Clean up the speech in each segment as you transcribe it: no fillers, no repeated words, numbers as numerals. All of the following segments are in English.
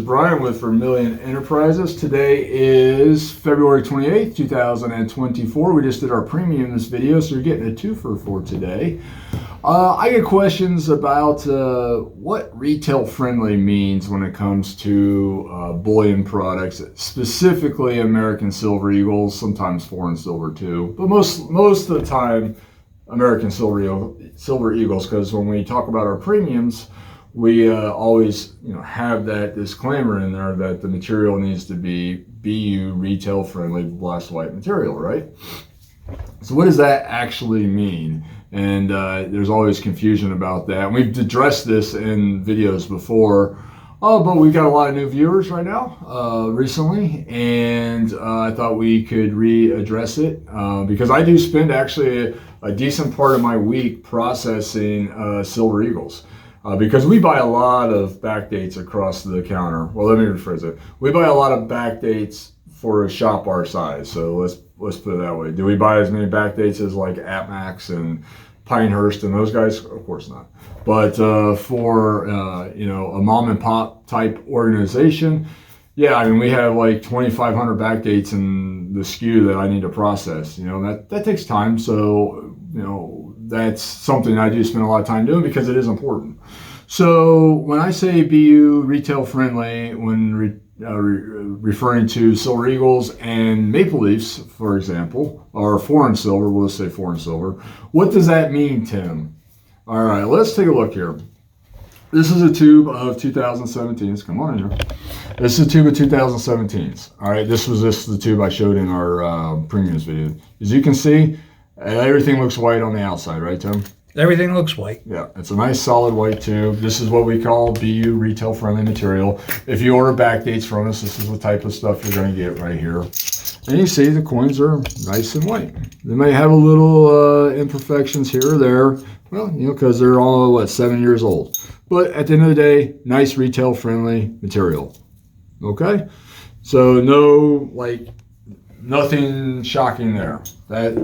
Brian with Vermillion Enterprises. Today is February 28th, 2024. We just did our premium in this video, so you're getting a twofer for today. I get questions about what retail friendly means when it comes to bullion products, specifically American Silver Eagles, sometimes foreign silver too, but most of the time American Silver Eagles, because when we talk about our premiums, we always have that disclaimer in there that the material needs to be BU retail friendly blast white material, right? So what does that actually mean? And there's always confusion about that. And we've addressed this in videos before, but we've got a lot of new viewers right now recently, and I thought we could readdress it because I do spend actually a decent part of my week processing Silver Eagles. Because we buy a lot of backdates across the counter. Well, let me rephrase it. We buy a lot of backdates for a shop our size. So let's put it that way. Do we buy as many backdates as like AppMax and Pinehurst and those guys? Of course not. But for a mom and pop type organization, yeah, I mean we have like 2,500 backdates in the SKU that I need to process. That takes time. So that's something I do spend a lot of time doing because it is important. So when I say BU retail friendly, when referring to Silver Eagles and Maple Leafs, for example, or foreign silver, we'll just say foreign silver, what does that mean, Tim? All right, let's take a look here. This is a tube of 2017s. Come on in here. This is a tube of 2017s. All right, this is the tube I showed in our premiums video. As you can see, everything looks white on the outside, right, Tim? Everything looks white. Yeah, it's a nice solid white tube. This is what we call BU retail friendly material. If you order backdates from us, this is the type of stuff you're going to get right here. And you see the coins are nice and white. They may have a little imperfections here or there, well, because they're all, 7 years old. But at the end of the day, nice retail friendly material. Okay? So nothing shocking there. That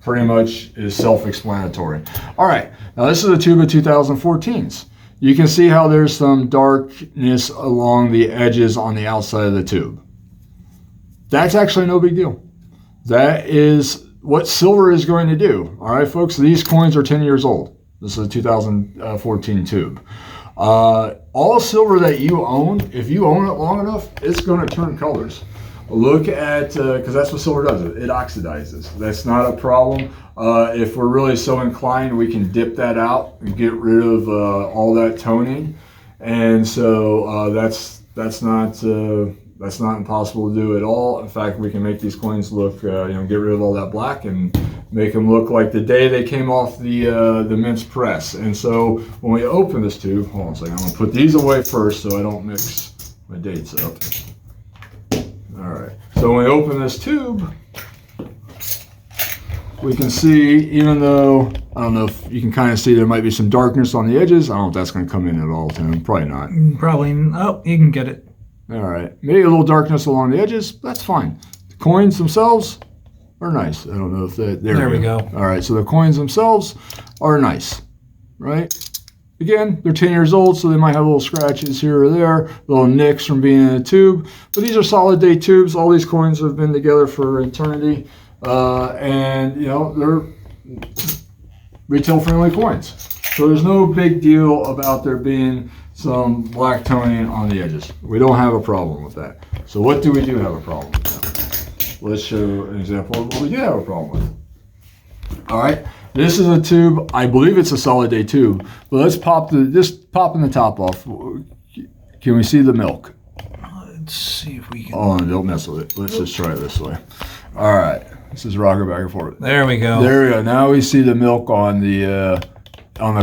pretty much is self-explanatory. All right, now this is a tube of 2014s. You can see how there's some darkness along the edges on the outside of the tube. That's actually no big deal. That is what silver is going to do. All right, folks, these coins are 10 years old. This is a 2014 tube. All silver that you own, if you own it long enough, it's going to turn colors. Look at, because that's what silver does, it oxidizes. That's not a problem. If we're really so inclined, we can dip that out and get rid of all that toning. And so that's not impossible to do at all. In fact, we can make these coins look, get rid of all that black and make them look like the day they came off the mince press. And so when we open this tube, hold on a second, I'm gonna put these away first so I don't mix my dates up. All right, so when we open this tube, we can see, even though, I don't know if you can kind of see there might be some darkness on the edges. I don't know if that's going to come in at all, Tim. Probably not. Probably, oh, you can get it. All right, maybe a little darkness along the edges. That's fine. The coins themselves are nice. I don't know if that, there we go. All right, so the coins themselves are nice, right? Again, they're 10 years old, so they might have little scratches here or there, little nicks from being in a tube. But these are solid date tubes. All these coins have been together for eternity. And, they're retail-friendly coins. So there's no big deal about there being some black toning on the edges. We don't have a problem with that. So what do we do have a problem with now? Let's show an example of what we do have a problem with. All right. This is a tube. I believe it's a solid day tube. But let's popping the top off. Can we see the milk? Let's see if we can. Oh, don't mess with it. Let's just try it this way. All right. This is rocker back and forth. There we go. There we go. Now we see the milk on the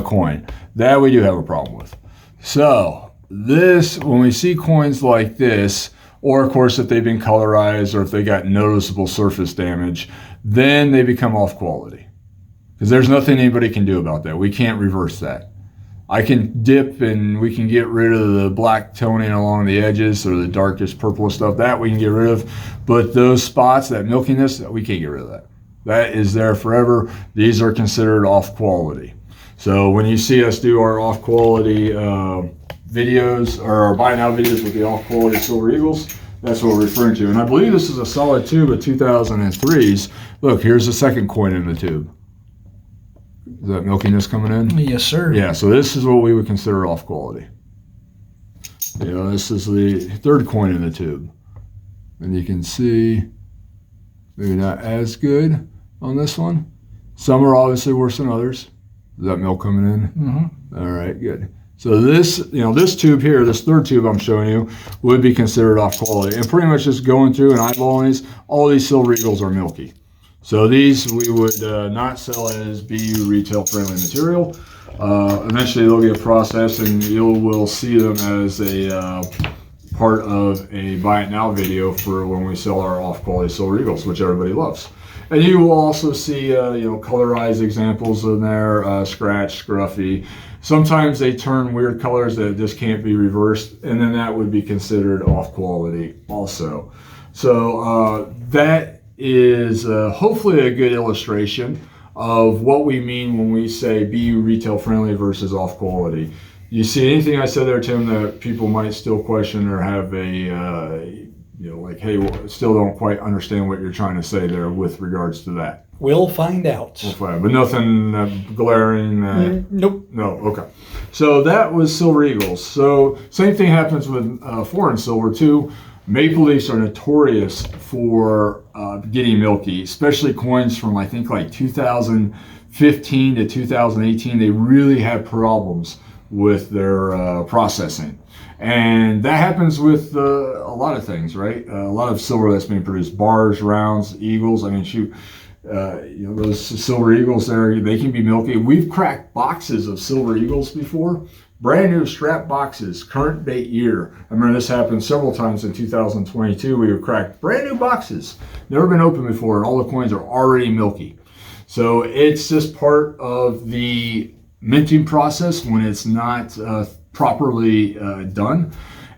coin. That we do have a problem with. So when we see coins like this, or of course if they've been colorized or if they got noticeable surface damage, then they become off quality. Because there's nothing anybody can do about that. We can't reverse that. I can dip and we can get rid of the black toning along the edges or the darkest purple stuff. That we can get rid of. But those spots, that milkiness, we can't get rid of that. That is there forever. These are considered off quality. So when you see us do our off quality videos or our buy now videos with the off quality silver eagles, that's what we're referring to. And I believe this is a solid tube of 2003s. Look, here's the second coin in the tube. Is that milkiness coming in? Yes, sir. Yeah, so this is what we would consider off quality. You know, this is the third coin in the tube. And you can see maybe not as good on this one. Some are obviously worse than others. Is that milk coming in? Mm-hmm. All right, good. So this, you know, this tube here, this third tube I'm showing you, would be considered off quality. And pretty much just going through and eyeballing these, all these silver eagles are milky. So these we would not sell as BU retail friendly material. Eventually they'll get processed and you will see them as a part of a buy it now video for when we sell our off quality silver eagles, which everybody loves. And you will also see, you know, colorized examples in there, scratch, scruffy. Sometimes they turn weird colors that just can't be reversed, and then that would be considered off quality also. So that is hopefully a good illustration of what we mean when we say BU retail friendly versus off quality. You see anything I said there, Tim, that people might still question or have a, you know, like, hey, well, still don't quite understand what you're trying to say there with regards to that? We'll find out. We'll find out. But nothing glaring? Nope. No, okay. So that was silver eagles. So same thing happens with foreign silver too. Maple leafs are notorious for getting milky, especially coins from I think like 2015 to 2018. They really had problems with their processing. And that happens with a lot of things, right? A lot of silver that's being produced, bars, rounds, eagles. I mean, shoot, you know, those silver eagles there, they can be milky. We've cracked boxes of silver eagles before, brand new strap boxes, current date year. I remember this happened several times in 2022. We would crack brand new boxes, never been opened before, and all the coins are already milky. So it's just part of the minting process when it's not properly done,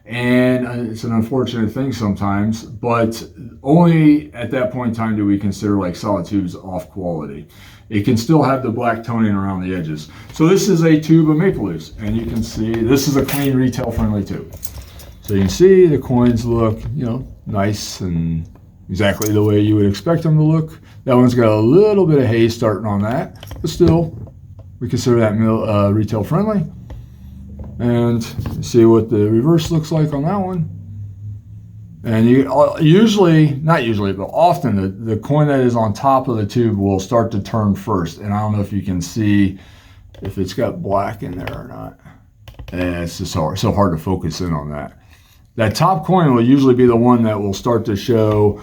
and it's an unfortunate thing sometimes, but only at that point in time do we consider like solid tubes off quality. It can still have the black toning around the edges. So this is a tube of maple leaves, and you can see this is a clean retail friendly tube. So you can see the coins look, you know, nice and exactly the way you would expect them to look. That one's got a little bit of haze starting on that, but still we consider that retail friendly. And see what the reverse looks like on that one. And you usually, not usually, but often the coin that is on top of the tube will start to turn first. And I don't know if you can see if it's got black in there or not. And it's just so hard to focus in on that. That top coin will usually be the one that will start to show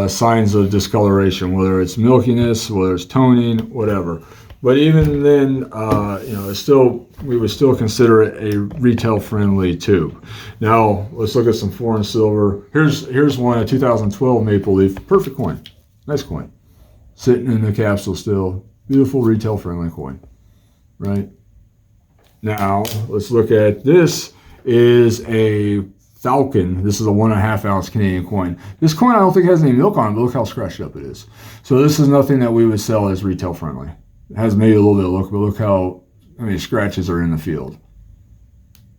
signs of discoloration, whether it's milkiness, whether it's toning, whatever. But even then, you know, we would still consider it a retail-friendly tube. Now, let's look at some foreign silver. Here's one, a 2012 maple leaf, perfect coin, nice coin, sitting in the capsule still, beautiful retail-friendly coin, right? Now, let's look at this. Is a Falcon. This is a 1.5 ounce Canadian coin. This coin I don't think has any milk on it, but look how scratched up it is. So this is nothing that we would sell as retail-friendly. It has maybe a little bit of look, but look how many scratches are in the field.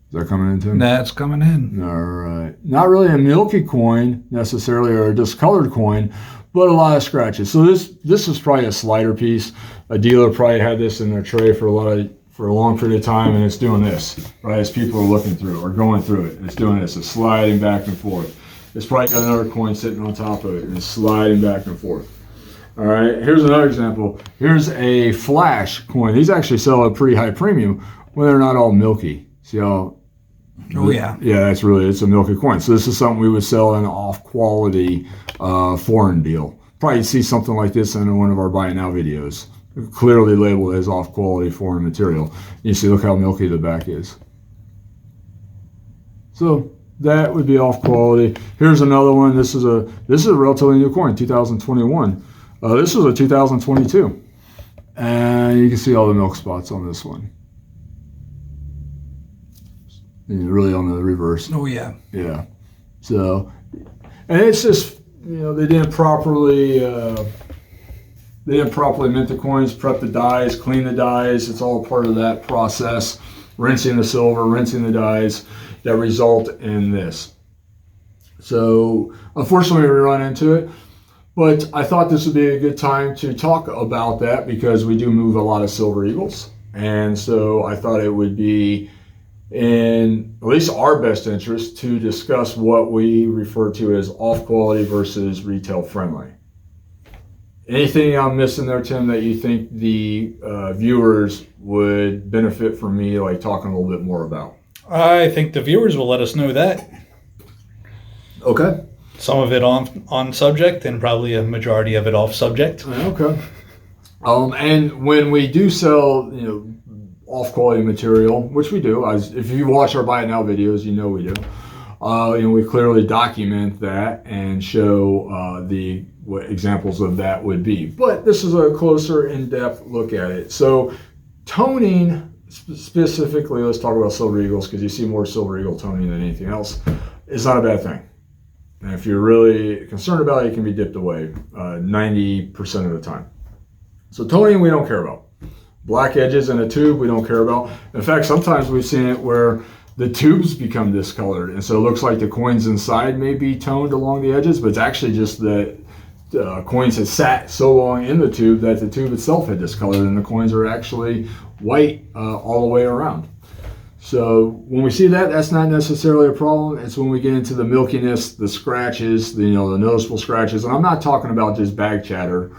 Is that coming in, Tim? That's coming in. All right. Not really a milky coin necessarily, or a discolored coin, but a lot of scratches. So this is probably a slider piece. A dealer probably had this in their tray for a long period of time, and it's doing this, right? As people are looking through or going through it, it's doing this. It's sliding back and forth. It's probably got another coin sitting on top of it, and it's sliding back and forth. All right, here's another example. Here's a flash coin. These actually sell at a pretty high premium when they're not all milky. See how? Oh yeah. Yeah, it's a milky coin. So this is something we would sell in an off-quality foreign deal. Probably see something like this in one of our buy it now videos. Clearly labeled as off-quality foreign material. You see, look how milky the back is. So that would be off quality. Here's another one. This is a relatively new coin, 2021. This was a 2022, and you can see all the milk spots on this one. And really on the reverse. Oh yeah. Yeah. So, and it's just, you know, they didn't properly mint the coins, prep the dies, clean the dies. It's all part of that process. rinsing the silver, rinsing the dyes that result in this. So unfortunately we run into it, but I thought this would be a good time to talk about that because we do move a lot of silver eagles. And so I thought it would be in at least our best interest to discuss what we refer to as off quality versus retail friendly. Anything I'm missing there, Tim, that you think the viewers would benefit from me like talking a little bit more about? I think the viewers will let us know that. Okay. Some of it on subject and probably a majority of it off subject. Okay. And when we do sell, off quality material, which we do, if you watch our Buy It Now videos, you know we do. We clearly document that and show what examples of that would be. But this is a closer, in-depth look at it. So toning, specifically, let's talk about silver eagles because you see more silver eagle toning than anything else. It's not a bad thing. And if you're really concerned about it, it can be dipped away 90% of the time. So toning, we don't care about. Black edges in a tube, we don't care about. In fact, sometimes we've seen it where the tubes become discolored. And so it looks like the coins inside may be toned along the edges, but it's actually just that coins had sat so long in the tube that the tube itself had discolored and the coins are actually white all the way around. So when we see that, that's not necessarily a problem. It's when we get into the milkiness, the scratches, the noticeable scratches. And I'm not talking about just bag chatter,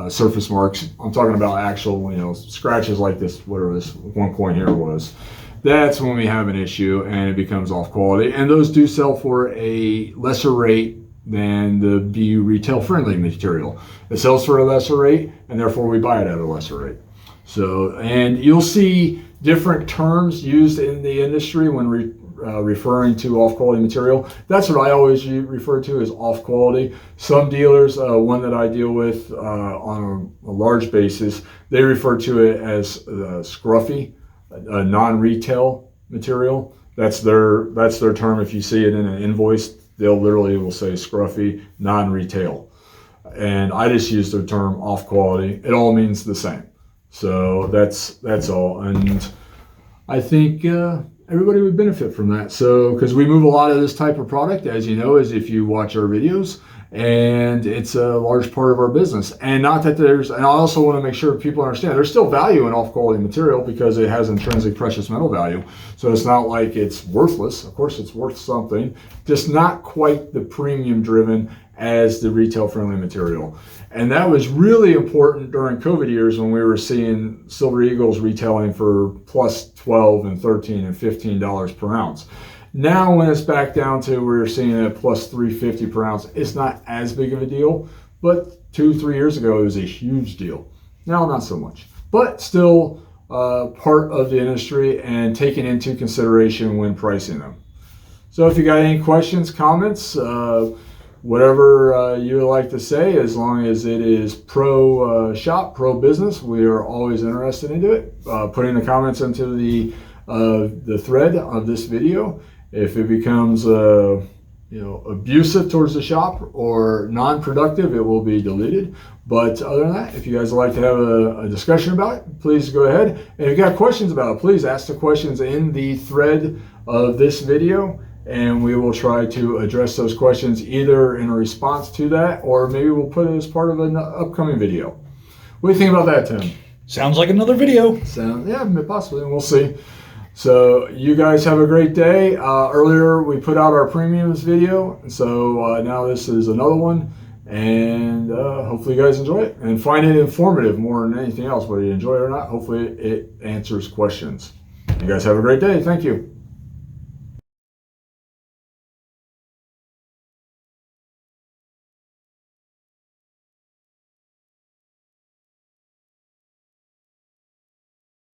surface marks. I'm talking about actual, scratches like this, whatever this one coin here was. That's when we have an issue and it becomes off quality. And those do sell for a lesser rate than the retail friendly material. It sells for a lesser rate and therefore we buy it at a lesser rate. So, and you'll see different terms used in the industry when referring to off quality material. That's what I always refer to as off quality. Some dealers, one that I deal with on a large basis, they refer to it as scruffy, non-retail material. That's their term. If you see it in an invoice, they'll literally will say scruffy, non-retail. And I just use the term off quality. It all means the same. So that's all. And I think everybody would benefit from that. So, because we move a lot of this type of product, as you know, as if you watch our videos, and it's a large part of our business. And not that and I also want to make sure people understand there's still value in off quality material because it has intrinsic precious metal value. So it's not like it's worthless. Of course it's worth something, just not quite the premium driven as the retail friendly material. And that was really important during COVID years when we were seeing silver eagles retailing for plus $12 and $13 and $15 per ounce. Now when it's back down to we're seeing it at plus $3.50 per ounce, it's not as big of a deal, but 2-3 years ago it was a huge deal. Now not so much, but still part of the industry and taken into consideration when pricing them. So if you got any questions, comments, whatever you would like to say, as long as it is pro shop, pro business, we are always interested into it. Putting the comments into the thread of this video. If it becomes abusive towards the shop or non-productive, it will be deleted. But other than that, if you guys would like to have a discussion about it, please go ahead. And if you got questions about it, please ask the questions in the thread of this video. And we will try to address those questions either in a response to that, or maybe we'll put it as part of an upcoming video. What do you think about that, Tim? Sounds like another video. Yeah, possibly, and we'll see. So you guys have a great day. Earlier we put out our premiums video, so now this is another one, and hopefully you guys enjoy it and find it informative more than anything else. Whether you enjoy it or not, hopefully it answers questions. You guys have a great day. Thank you.